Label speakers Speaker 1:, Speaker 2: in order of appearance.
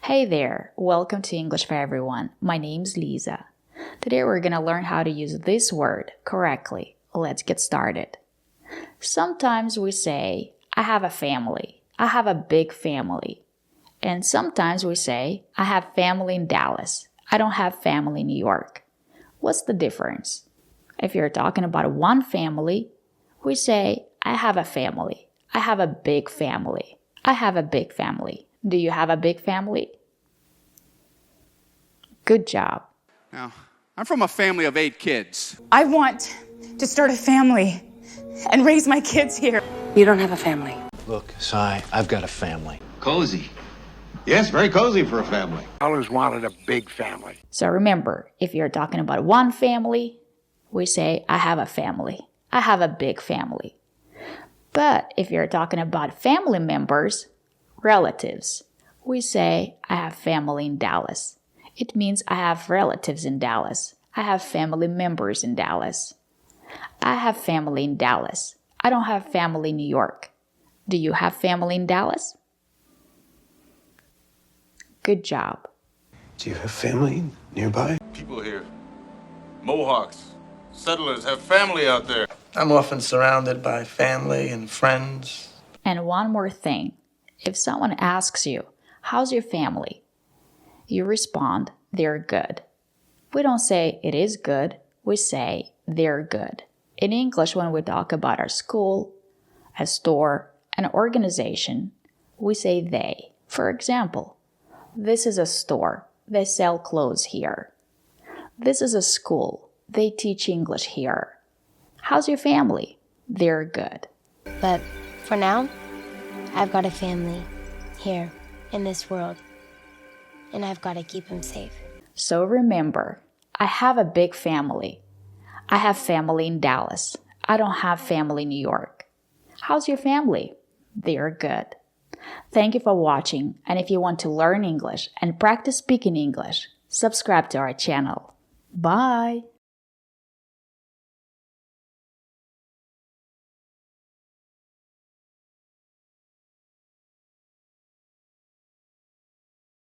Speaker 1: Hey there, welcome to English for Everyone. My name's Lisa. Today we're going to learn how to use this word correctly. Let's get started. Sometimes we say, I have a family. I have a big family. And sometimes we say, I have family in Dallas. I don't have family in New York. What's the difference? If you're talking about one family, we say, I have a family. I have a big family. I have a big family. Do you have a big family? Good job.
Speaker 2: Now, I'm from a family of 8 kids.
Speaker 3: I want to start a family and raise my kids here.
Speaker 4: You don't have a family.
Speaker 5: Look, Sai, I've got a family.
Speaker 6: Cozy. Yes, very cozy for a family.
Speaker 7: I always wanted a big family.
Speaker 1: So remember, if you're talking about one family, we say, I have a family. I have a big family. But if you're talking about family members, relatives, we say, I have family in Dallas. It means I have relatives in Dallas. I have family members in Dallas. I have family in Dallas. I don't have family in New York. Do you have family in Dallas? Good job.
Speaker 5: Do you have family nearby?
Speaker 8: People here, Mohawks, settlers, have family out there.
Speaker 9: I'm often surrounded by family and friends.
Speaker 1: And one more thing. If someone asks you, how's your family? You respond, they're good. We don't say it is good. We say they're good. In English, when we talk about our school, a store, an organization, we say they. For example, this is a store. They sell clothes here. This is a school. They teach English here. How's your family? They're good.
Speaker 10: But for now, I've got a family here in this world, and I've got to keep them safe.
Speaker 1: So remember, I have a big family. I have family in Dallas. I don't have family in New York. How's your family? They're good. Thank you for watching, and if you want to learn English and practice speaking English, subscribe to our channel. Bye!